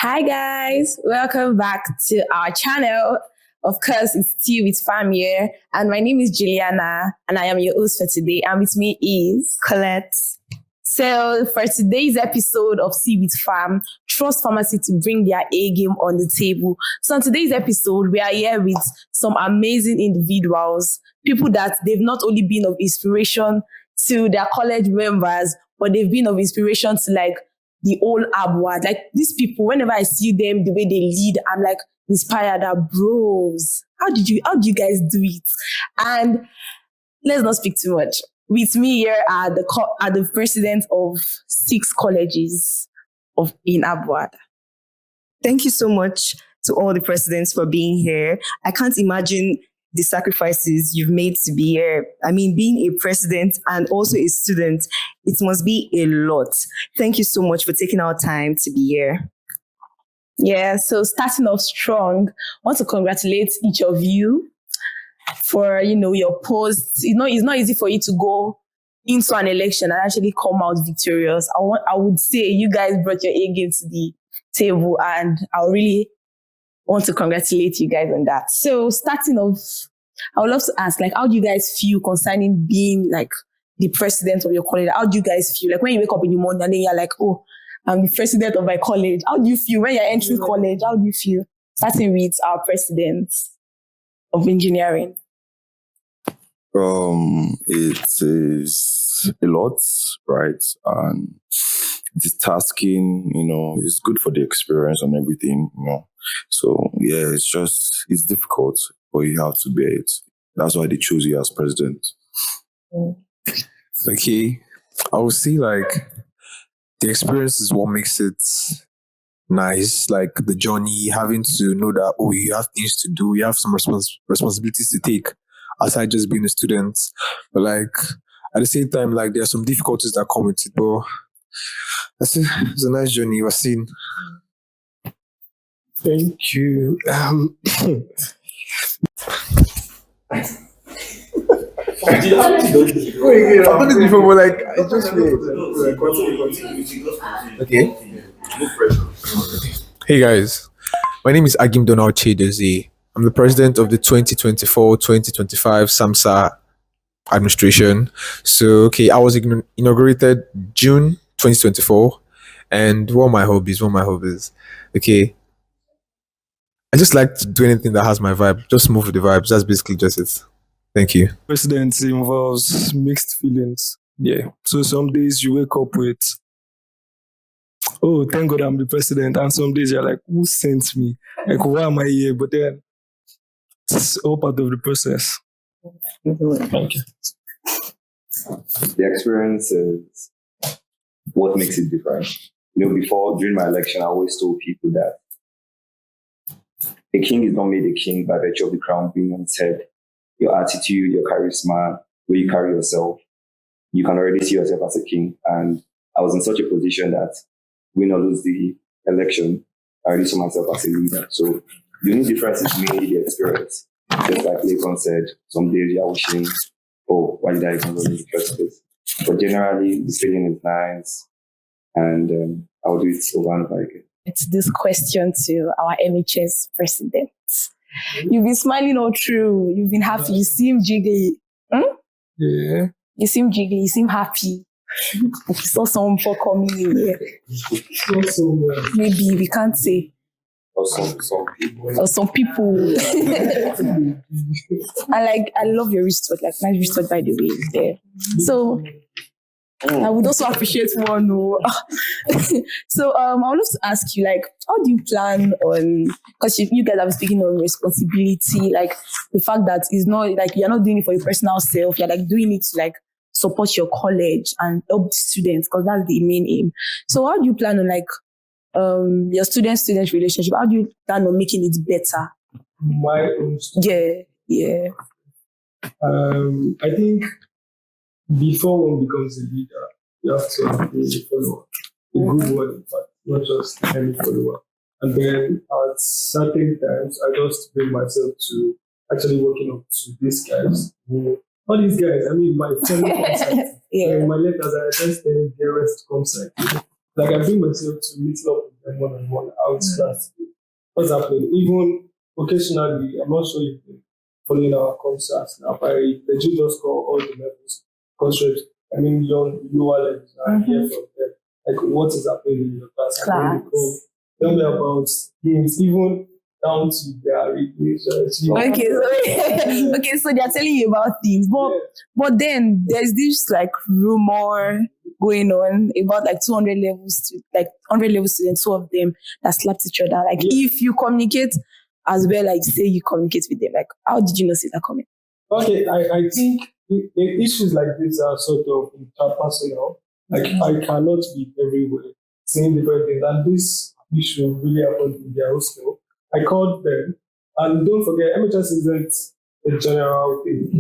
Hi guys, welcome back to our channel. Of course, it's Tea with Fam here, and my name is Juliana, and I am your host for today. And with me is Colette. So for today's episode of Tea with Fam, trust pharmacy to bring their A game on the table. So on today's episode, we are here with some amazing individuals, people that they've not only been of inspiration to their college members, but they've been of inspiration to like the whole Abwad. Like these people, whenever I see them, the way they lead, I'm like inspired. That bros, how do you guys do it? And let's not speak too much. With me here are the president of 6 colleges in Abwad. Thank you so much to all the presidents for being here. I can't imagine the sacrifices you've made to be here. I mean, being a president and also a student, it must be a lot. Thank you so much for taking our time to be here. Yeah, so starting off strong, I want to congratulate each of you for, your posts. It's not easy for you to go into an election and actually come out victorious. I would say you guys brought your A game to the table, and I really want to congratulate you guys on that. So starting off, I would love to ask, like, how do you guys feel concerning being like the president of your college? How do you guys feel? Like when you wake up in the morning and then you're like, oh, I'm the president of my college. How do you feel when you're entering college? How do you feel? Starting with our president of engineering. It is a lot, right? And it's tasking, it's good for the experience and everything, So yeah, it's difficult, but you have to bear it. That's why they choose you as president. Okay, I would say like the experience is what makes it nice. Like the journey, having to know that you have things to do, you have some responsibilities to take aside just being a student. But like at the same time, like there are some difficulties that come with it. But it's a nice journey. We're seeing. Thank you. Okay. Hey guys, my name is Agim Donald Chedozie. I'm the president of the 2024-2025 SAMSA administration. So, okay, I was inaugurated June 2024. And what are my hobbies? Okay, I just like to do anything that has my vibe. Just move with the vibes. That's basically just it. Thank you. Presidency involves mixed feelings. Yeah. So some days you wake up with, oh, thank God I'm the president. And some days you're like, who sent me? Like, why am I here? But then it's all part of the process. Thank you. The experience is what makes it different. During my election, I always told people that a king is not made a king by virtue of the crown being on his head. Your attitude, your charisma, the way you carry yourself, you can already see yourself as a king. And I was in such a position that win or lose the election, I already saw myself as a leader. So the only difference is mainly the experience. Just like Lakon said, some days you're wishing, oh, why did I even run in the first place? But generally, the feeling is nice, and I'll do it over and over again. It's this question to our MHS president. You've been smiling all through. You've been happy. You seem jiggly. Yeah. You seem jiggly. You seem happy. You saw someone before coming in here. Maybe we can't say. Or some people. Or some people. I love your wristwatch. Like nice wristwatch, by the way. There. So I would also appreciate one. So I would love to ask you, like, how do you plan on? Because you guys have been speaking on responsibility, like the fact that it's not like you're not doing it for your personal self. You're like doing it to like support your college and help the students, because that's the main aim. So how do you plan on like your student-student relationship? How do you plan on making it better? My own stuff. Yeah. I think before one becomes a leader, you have to be a follower. A good one, in fact, not just any follower. And then at certain times, I just bring myself to actually working up to these guys. All these guys, I mean, my fellow concept. Yeah. My letters, I just tell the rest concept. Like I bring myself to meet up with them one-on-one, how it's last. What's happening? Even occasionally, I'm not sure if you're following our concerts now, but they just call all the levels, concerts. I mean, lower levels, and hear from them. Like, what is happening in your class? And then they come, tell me about games, even down to their radiations. Okay, so okay, so they're telling you about things, but then there's this like rumor going on about like 200 levels to like 100 level students, two of them that slapped each other. Like if you communicate as well, like say you communicate with them, like how did you not see that coming? Okay, I think issues like this are sort of interpersonal. Like I cannot be everywhere saying different things, and this issue really happened in their hostel. I called them, and don't forget, MHS isn't a general thing.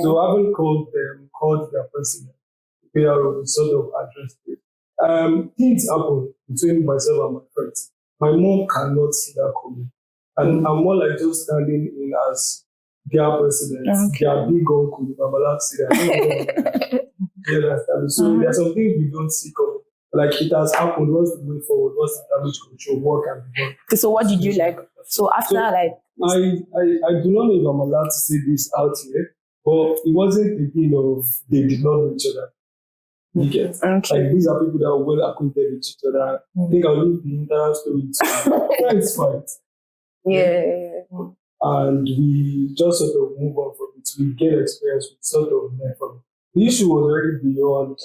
So I haven't called them, called their president. They are sort of addressed it. Things happen between myself and my friends. My mom cannot see that coming. And I'm more like just standing in as their president, their big uncle, if I'm allowed to see that. You understand? So there are some things we don't see coming. Like it has happened, what's the way forward, what's the damage control, what can be done. Okay, so what did you like? So after I do not know if I'm allowed to say this out here, but it wasn't the thing of they did not know each other. You get? Like these are people that are well acquainted with each other. I think I'll leave the entire story to friends fight. And we just sort of move on from it. We get experience with sort of learn from it. The issue was already beyond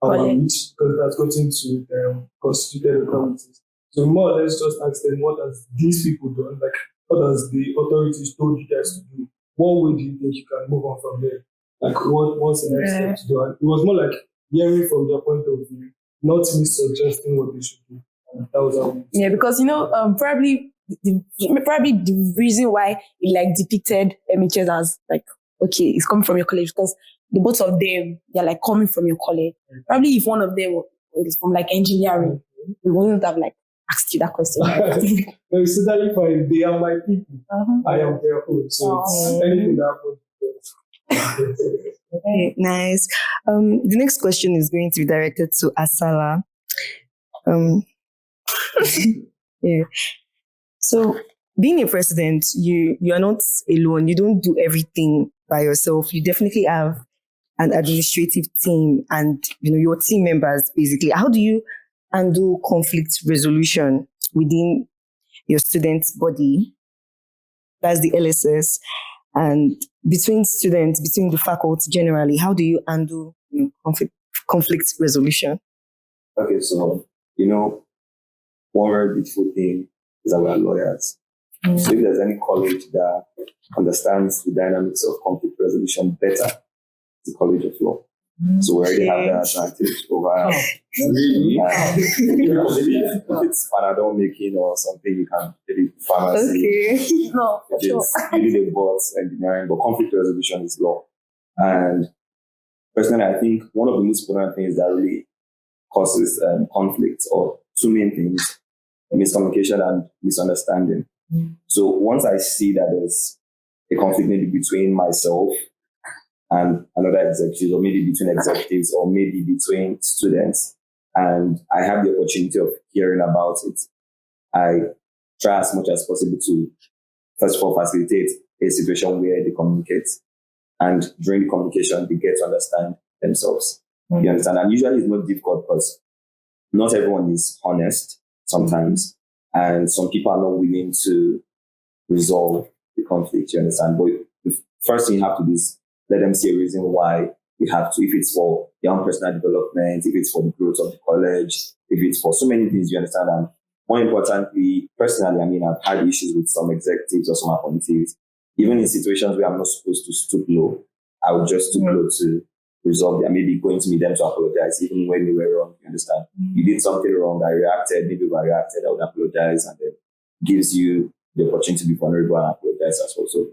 our reach because that's gotten to constituted authorities. So more or less just ask them, what has these people done? Like, what has the authorities told you guys to do? What way do you think you can move on from there? Like, what's the next step to do? And it was more like hearing from their point of view, not me suggesting what they should do. And that was how because probably the reason why it like depicted MHS as like, okay, it's coming from your college because the both of them, they're like coming from your college. Probably if one of them was from like engineering, we wouldn't have like asked you that question. No, it's totally fine. They are my people. I am their own. So it's anything that happens. Okay, nice. The next question is going to be directed to Asala. Yeah. So being a president, you are not alone. You don't do everything by yourself. You definitely have an administrative team and your team members basically. How do you handle conflict resolution within your student body? That's the LSS. And between students, between the faculty generally, how do you handle conflict resolution? Okay, so one very beautiful thing is that we are lawyers. So if there's any college that understands the dynamics of conflict resolution better, it's the College of Law. So we already have that advantage over Really? if it's Panadol making or something, you can get it pharmacy. No, for sure. You do the bots engineering, but conflict resolution is law. And personally, I think one of the most important things that really causes conflict, or two main things, miscommunication and misunderstanding. So once I see that there's a conflict maybe between myself and another executive, or maybe between executives, or maybe between students, and I have the opportunity of hearing about it, I try as much as possible to, first of all, facilitate a situation where they communicate. And during the communication, they get to understand themselves. You understand? And usually it's not difficult because not everyone is honest sometimes. And some people are not willing to resolve the conflict, you understand? But the first thing you have to do is let them see a reason why you have to, if it's for their own personal development, if it's for the growth of the college, if it's for so many things, you understand? And more importantly, personally, I mean, I've had issues with some executives or some appointees. Even in situations where I'm not supposed to stoop low, I would just stoop low to resolve them, maybe going to meet them to apologize, even when they were wrong, you understand? You did something wrong, I reacted, maybe if I reacted, I would apologize, and then gives you the opportunity to be vulnerable and apologize as well. So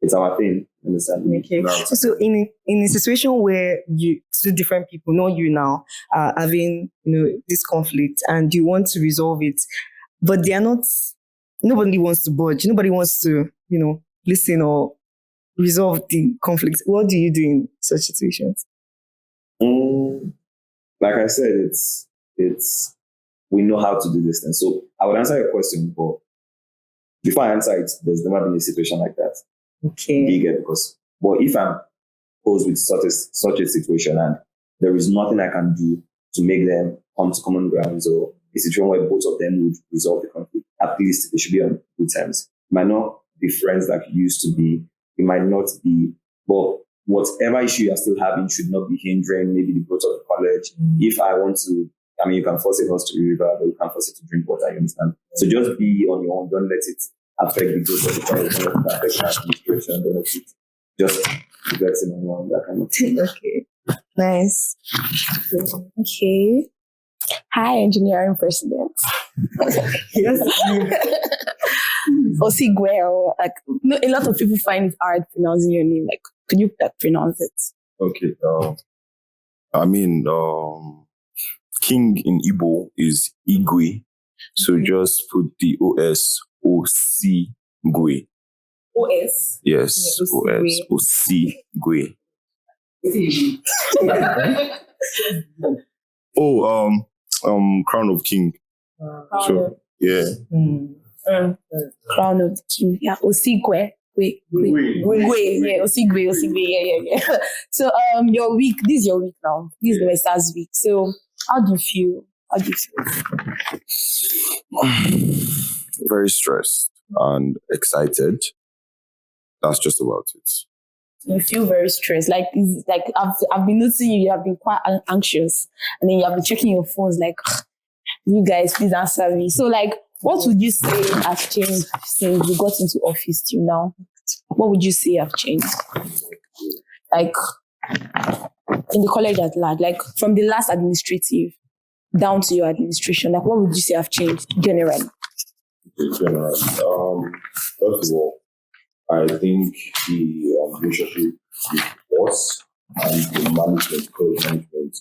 it's our thing, you understand? Okay. So in a situation where two different people, not you now, are having this conflict and you want to resolve it, but they are not, nobody wants to budge, nobody wants to, listen or resolve the conflict. What do you do in such situations? Like I said, it's we know how to do this thing. So I would answer your question, but before I answer it, there's never been a situation like that. Okay. Bigger because, but if I'm posed with such a situation and there is nothing I can do to make them come to common grounds or a situation where both of them would resolve the conflict, at least they should be on good terms. It might not be friends like you used to be. It might not be, but whatever issue you're still having should not be hindering maybe the growth of the college. If I want to, I mean, you can force a horse to river, but you can't force it to drink water, you understand? So just be on your own. Don't let it affect the growth of the college. Don't let it affect the administration. Don't let it just progressing on your own, that kind of thing. Okay. Nice. Okay. Hi, engineering president. Yes. Osigwe, like no, a lot of people find it hard pronouncing your name. Like, could you pronounce it? Okay. I mean, king in Igbo is Igwe. So just put the OS Gwe. OS. Yes, Yeah, OS Gwe. Oh, Crown of King. So yeah. Crown of the King. Yeah, Osigwe. Wait. Yeah, Osigwe. Yeah. So, your week. This is your week now. This is the Western's week. So, how do you feel? Very stressed and excited. That's just about it. You feel very stressed. Like, it's like I've been noticing you have been quite anxious, and then you have been checking your phones. Like, you guys, please answer me. So, like, what would you say has changed since you got into office till now? What would you say have changed? Like, in the college at large, like from the last administrative down to your administration, like what would you say have changed generally? First of all, I think the relationship with us and the management, college management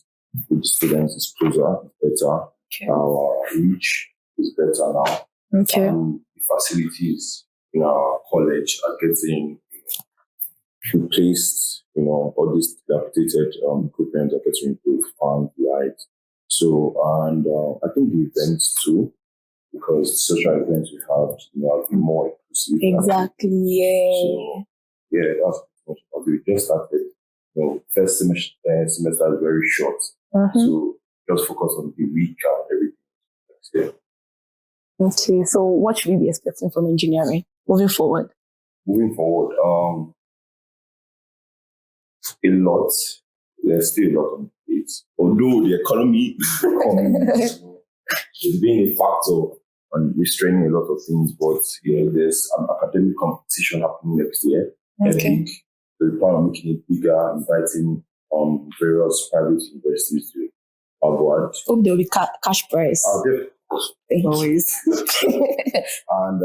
with the students is closer, better. Okay. Our reach is better now. Okay. The facilities in our college are getting replaced. All these dilapidated equipment are getting improved, fan, light. So, and I think the events too, because the social events we have, have been more inclusive. Exactly. Yeah. So, yeah, that's much about it. We just started. First semester is very short, so just focus on the week and everything. Yeah. Okay. So, what should we be expecting from engineering moving forward? Moving forward, a lot. There's still a lot on the plate. Although the economy is becoming, it's being a factor on restraining a lot of things, but yeah, there's an academic competition happening next year. Okay. I think we plan on making it bigger, inviting various private universities to our board. Hope there will be cash prize. Always. And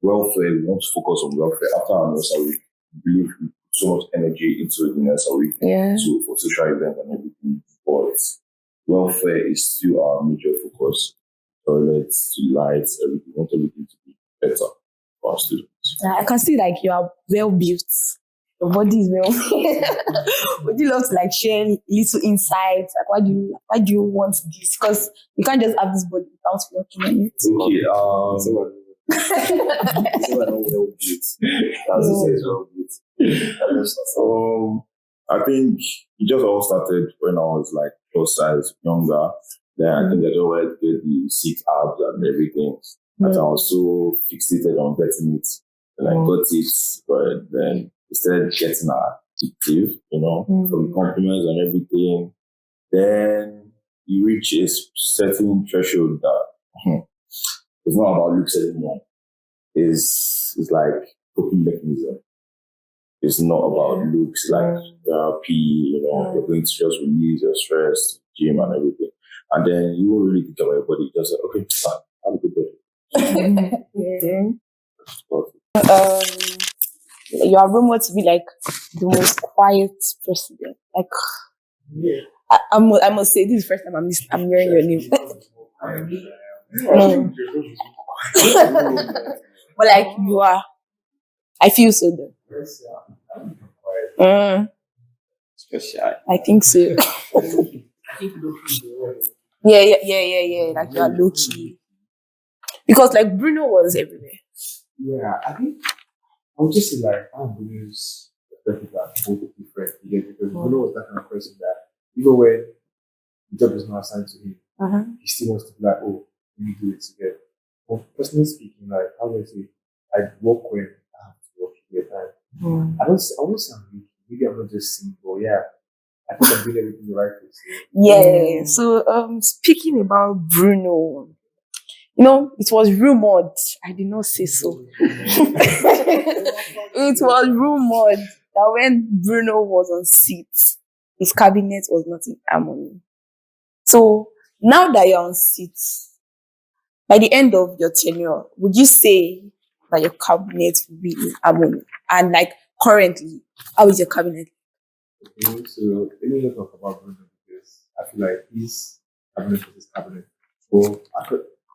welfare, we want to focus on welfare. After our nursery, we believe we put so much energy into the nursery for social events and everything. But welfare is still our major focus. Toilets, lights, everything. We want everything to be better for our students. I can see like you are well built. Your body is well. Would you love to like share little insights? Like why do you want this? Because you can't just have this body without working on it. Okay. I think it just all started when I was like plus size younger. Then I think I don't want to get the 6 abs and everything. And I was so fixated on getting it. And I got it, but then instead getting addictive, from compliments and everything. Then you reach a certain threshold that it's not about looks anymore. It's like coping mechanism. It's not about looks like therapy, you're going to just release your stress, gym and everything. And then you won't really think about your body. Just like, okay, fine, have a good body. You are rumored to be like the most quiet president. Like, I must say, this is the first time I'm hearing your name. But like you are, I feel so though. I think so. Yeah. Like you are low key. Because like Bruno was everywhere. Yeah, I think I would just say like Bruno's perspective are both different. Yeah, because Bruno was that kind of person that even when the job is not assigned to him, he still wants to be like, oh, let me do it together. But personally speaking, like how do I say, I work when I have to work together. I won't say I'm weak. Maybe I'm not just single. Yeah, I think I'm doing everything the right way. Yeah. So speaking about Bruno, it was rumored. I did not say so. It was rumored that when Bruno was on seat, his cabinet was not in harmony. So now that you're on seat, by the end of your tenure, would you say that your cabinet will be in harmony? And like currently, how is your cabinet? Okay, so let me just talk about Bruno because I feel like his cabinet is his cabinet. So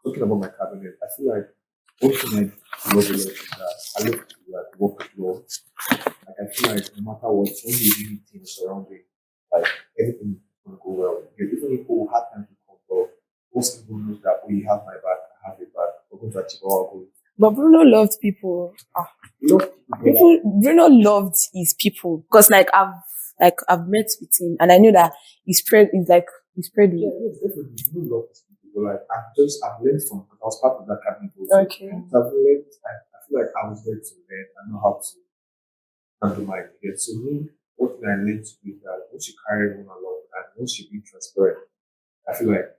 talking about my cabinet, I feel like one thing I love a lot is that I love to like work with law. Like I feel like no matter what, when you really team surrounding, like everything is gonna go well. Because even if we have time to control, most people knows that we have my back, I have your back, we're going to achieve our goals. But Bruno loved people. You know, people Bruno loved his people because I've met with him and I know that he spread with. yes, definitely. You love these people. But like I've learned from because I was part of that cabinet also. Okay. So I've learned I feel like I was there to learn and know how to handle my get. So me, what thing I learned to do is that once you carry everyone along and once you be transparent, I feel like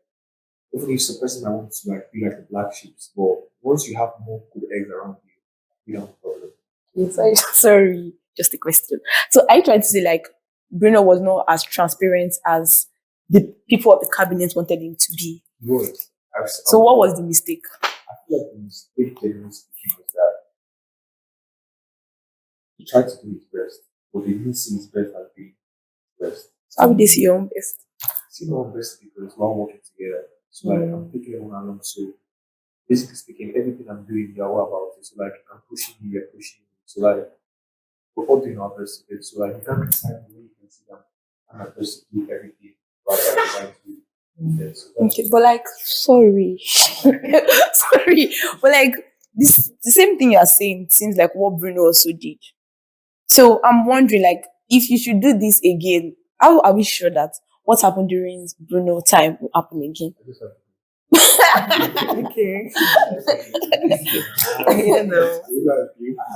even if it's a person that wants to like be like the black sheep, but once you have more good eggs around you, you don't have a problem. Sorry, just a question. So I tried to say like Bruno was not as transparent as the people of the cabinet wanted him to be. He was. So what was the mistake? I feel like the mistake generally speaking was that he tried to do his best, but he didn't see his best as being his best. How would they see your own best? See my own best because we're all working together. So like I'm taking everyone along. So basically speaking, everything I'm doing, you're all about it. So like I'm pushing you, you're pushing me. So like we're all doing our best to it. So like you can't decide the way you can see them. I'm not just to do everything right trying to do. Yeah, so Okay, but like sorry. Sorry. But like this the same thing you're saying seems like what Bruno also did. So I'm wondering like if you should do this again, how are we sure that what happened during Bruno time will happen again? I just have to Okay. you know. I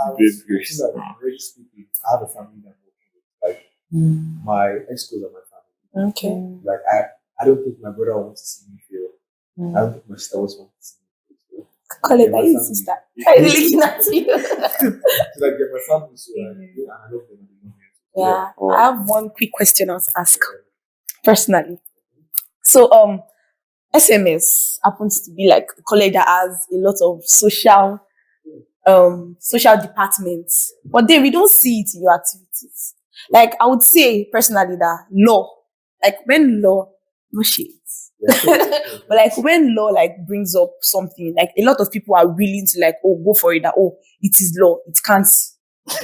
already speaking, I have a family that I'm working with. Like my ex-schools are my family. Okay. Like I don't think my brother wants to see me fail. I don't think my sister wants to see me fail. Call it my that you family. sister. I'm looking at you. So like they're my family, so like and I love them and they love me. Yeah. I have one quick question I want to ask personally. So SMS happens to be like a college that has a lot of social departments. But then we don't see it in your activities. Like I would say personally that law, like when law, no shades. But like when law like brings up something, like a lot of people are willing to like, go for it, that it is law, it can't.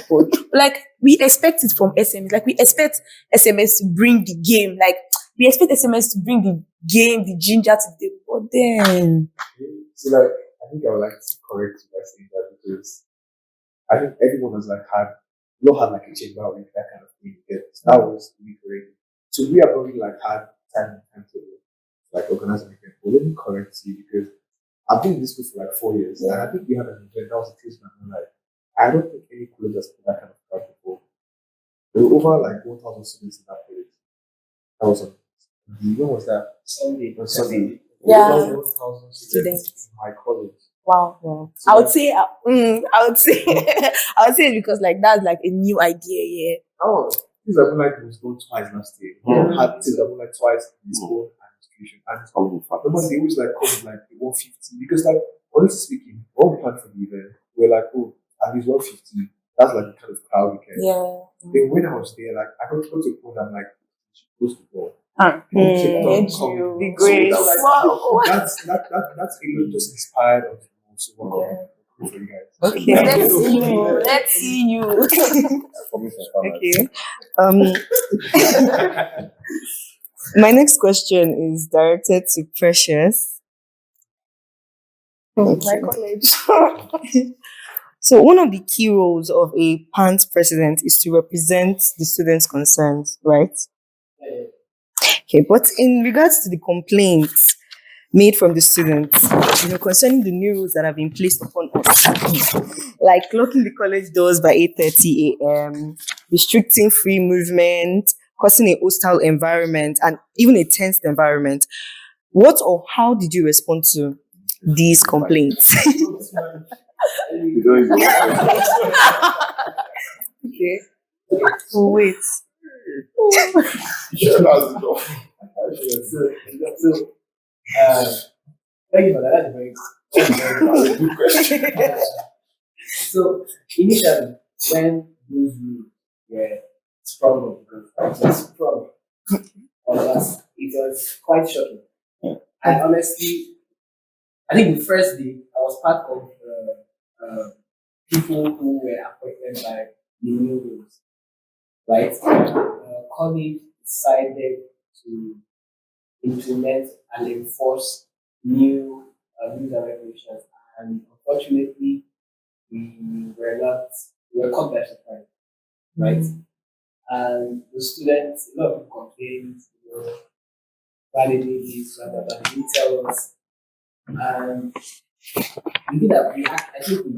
But like we expect it from SMS. Like we expect SMS to bring the game. Like we expect SMS to bring the game, the ginger to the but then So like I think I would like to correct you by saying that because I think everyone has like had like a chamber with that kind of thing. That was really great. So we have already like had time to like organize an event. But let me correct you because I've been in this school for like 4 years and I think we had an event that was a taste man. Like I don't think any college has put that kind of crowd before. There were over like 1,000 students in that place. That was when was that? Sunday. On Sunday. Yeah. Over 1,000 students in my college. wow. So I would say I would say I would say it because like that's like a new idea, yeah. Oh, things have been like it was done twice last year. We had things that were like twice in this whole administration. And remember they always like come with like 150 because like honestly speaking, when we planned for the event, we're like, at least 150. That's like the kind of crowd we can. Yeah. Then when I was there, like I got to a point I'm like close to go. The grace. Wow. That's really just inspired of so for you guys. Okay. Let's see you. Okay. My next question is directed to Precious. My Okay. college. So one of the key roles of a PANT president is to represent the students' concerns, right? Okay, but in regards to the complaints made from the students, concerning the new rules that have been placed upon us, like locking the college doors by 8:30 a.m., restricting free movement, causing a hostile environment, and even a tense environment, what or how did you respond to these complaints? You don't even- Okay. Wait. Thank you for that. That's a very good question. So initially, when those rules were sprung up, because it was sprung on us, it was quite shocking. And honestly, I think the first day I was part of people who were appointed by the new rules, right? College decided to implement and enforce new rules and regulations, and unfortunately, we were caught by surprise, right? And the students, a lot of people complained, validate this, blah, blah, blah. They didn't tell us. And we did that. I think we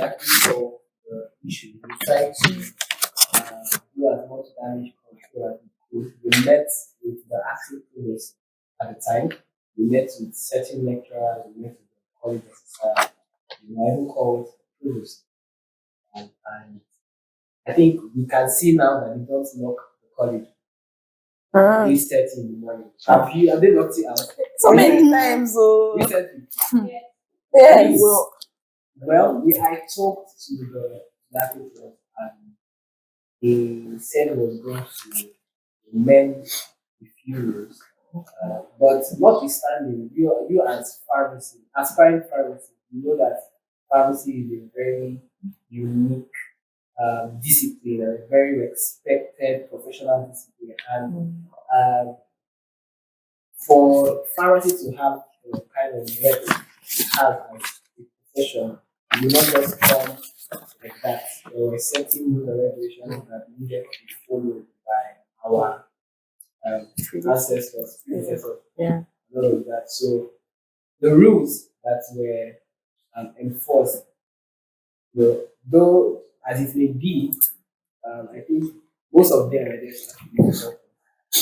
actually saw the issue. We tried to do as much damage control as we could. We met with the actual students at the time. We met with certain lecturers, we met with the college officer, we were even called provost. And I think we can see now that they don't lock the college. 8:30 in the morning. Have they locked it out? So many times, oh. Recently. Yes. Well, I talked to the Latin club and he said he was going to mend the few rules. But notwithstanding, you as aspiring pharmacy, you know that pharmacy is a very unique discipline and a very respected professional discipline. And for pharmacy to have the kind of work it has as a profession, you will not just come like that. There were certain rules and regulations that needed to be followed by our ancestors, predecessors, Yeah. and all of that. So the rules that were enforced, though as it may be, I think most of them were just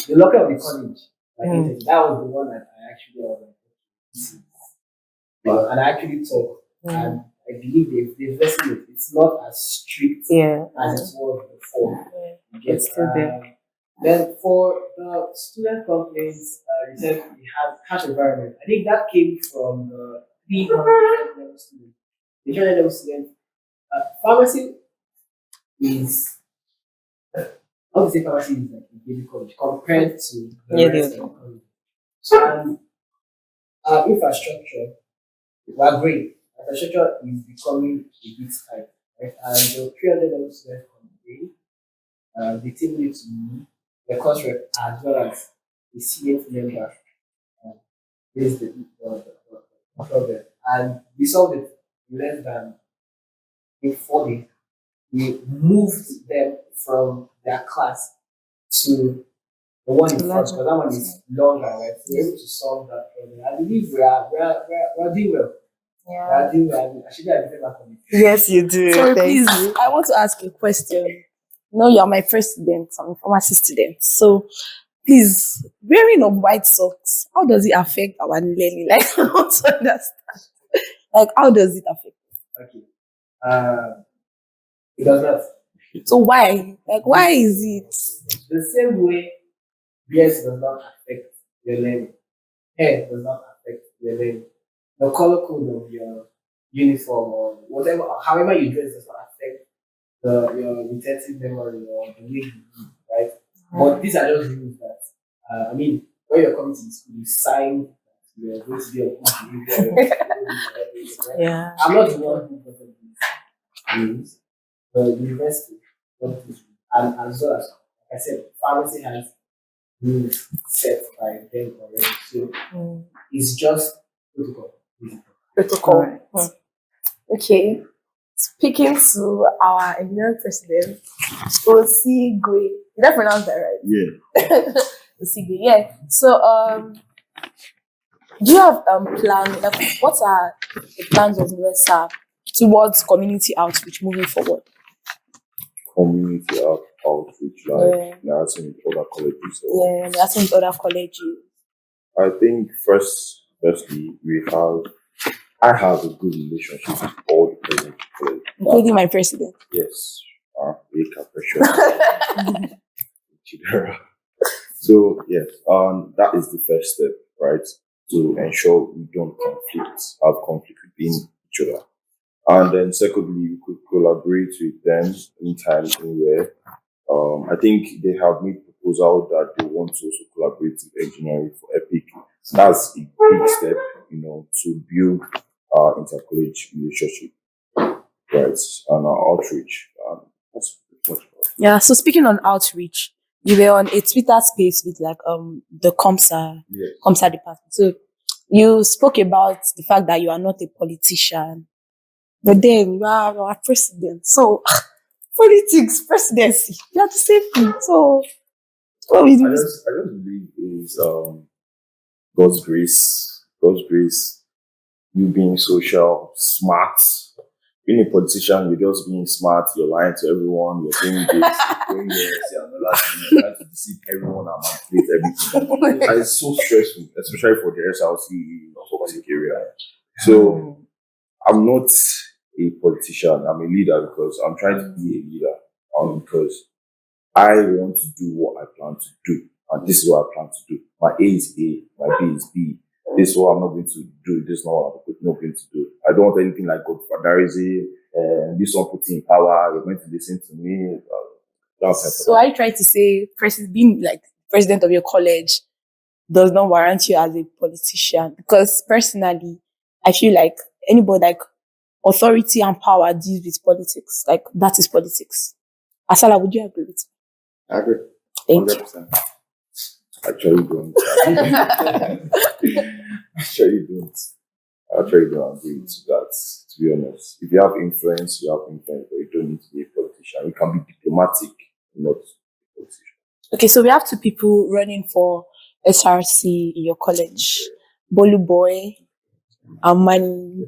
the locker of the college. Like that was the one that I actually was like, this is- and I actually talked, and I believe they've listened it. It's not as strict Yeah. as it was before. You get It's still there. Then for the student complaints, you said we have harsh environment. I think that came from the 300 level students. The 300 level students, pharmacy is, I would say pharmacy is like a baby college compared to the rest of the college. And infrastructure, well, great. Infrastructure is becoming a bit tight, right? And the 300 level students complain, they table it to me, the course rep, as well as the CA member, raised the problem. And we solved it in less than in 4 days. We moved them from their class to the one in front, because that one is longer, right? So we're able to solve that problem. I believe we're doing well. We're doing well. Actually, I did back on it. Yes, you do. Sorry, Thank please. you. I want to ask a question. No, you're my first student. I'm a pharmacy student. So, please, wearing of white socks, how does it affect our learning? Like, I want to understand. Like, how does it affect? Okay. It does not. So, why? Like, why is it? The same way dress does not affect your learning, hair does not affect your learning, the color code of your uniform or whatever, however you dress does not affect your retentive memory or the way you move, right? But these are just rules that, I mean, when you're coming to the school, you sign that you're going to be a good behavior. Right? Yeah. I'm not the one who doesn't these rules, the university does these rules. And as well as, like I said, pharmacy has been set by them already. So Mm. it's just protocol. Protocol. Alright. Okay. Speaking to our engineering president, Osigwe. Did I pronounce that right? Yeah. Osigwe, yeah. So, do you have plans? Like, what are the plans of USAP towards community outreach moving forward? Community outreach, Yeah. nursing in other colleges. So Yeah, that's in other colleges. I think firstly, I have a good relationship with all the presidents of college. Including my president. Yes. Wake up pressure. So yes, that is the first step, right? To ensure we don't have conflict within each other. And then secondly, we could collaborate with them anytime, anywhere. I think they have made proposal that they want to also collaborate with engineering for EPIC. That's a big step, to build our intercollege relationship, right? And our outreach. That's pretty much about it. Yeah, so speaking on outreach, you were on a Twitter space with the Yes. COMSA department. So you spoke about the fact that you are not a politician, but then you are our president. So politics, presidency, you are the same thing. So what we I do? just believe is God's grace. God's grace. You being social, smart. Being a politician, you're just being smart. You're lying to everyone. You're saying this, you're doing this, and the last thing you're trying to deceive everyone and manipulate everything. And it's so stressful, especially for the SLC toxic area. So I'm not a politician. I'm a leader because I'm trying to be a leader. Because I want to do what I plan to do. And this is what I plan to do. My A is A, my B is B. This is what I'm not going to do. This is not what I'm not going to do. I don't want anything like godfatherism. This one put in power. You're going to listen to me. So I try to say, being like president of your college does not warrant you as a politician. Because personally, I feel like anybody authority and power deals with politics. Like that is politics. Asala, would you agree with me? I agree. Thank you. 100%. Actually don't. Actually don't agree to that, to be honest. If you have influence, but you don't need to be a politician. You can be diplomatic, not a politician. Okay, so we have two people running for SRC in your college. Bolu Boy and Mani.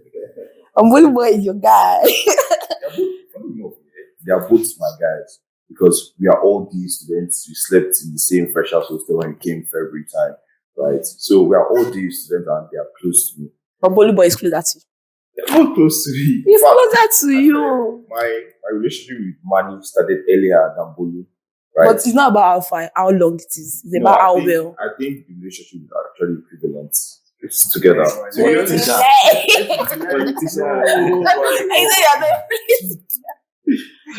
And Bolu Boy is your guy. They are both my guys because we are all D students. We slept in the same freshers hostel when it came February time, right? So we are all D students and they are close to me. But Bolu Boy is closer to you. They're not close to me. He's In fact, closer to you. My relationship with Mani started earlier than Bolu, right? But it's not about how long it is. It's about how well. I think the relationship is actually equivalent. It's together. So you think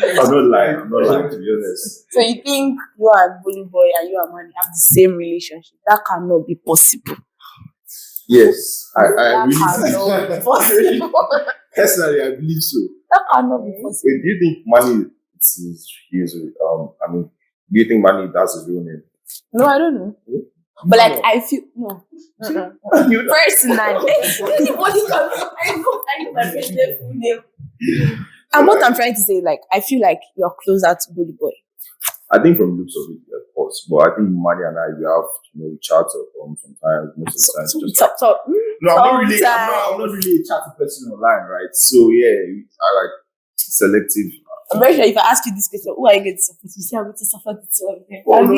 I'm not lying, to be honest. So you think you and Bully Boy and you and Mani have the same relationship? That cannot be possible. Yes, I That cannot really be possible. personally I believe so. That cannot be possible. Wait, do you think Mani do you think Mani that's his real name? No, I don't know. Yeah? But I feel no. Personally, anybody can. I know my friend's full name. And what I'm trying to say, I feel like you're closer to Bully Boy. I think from looks of it, of course. But I think Mani and I, we have, chat sometimes, most of the time. No, I'm not really a chatty person online, right? So yeah, I like selective. I'm very sure if I ask you this question, who are you going to support? You say I'm going to support the two of them. Oh, no.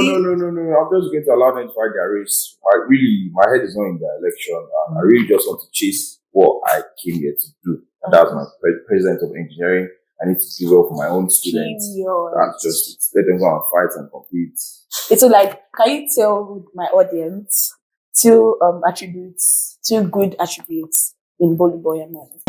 I'm just going to allow them to fight their race. My head is not in the election. I really just want to chase what I came here to do. And that's my president of engineering. I need to do well for my own students. That's just let them go and fight and compete. So, can you tell my audience two good attributes in Bully Boy and Mani?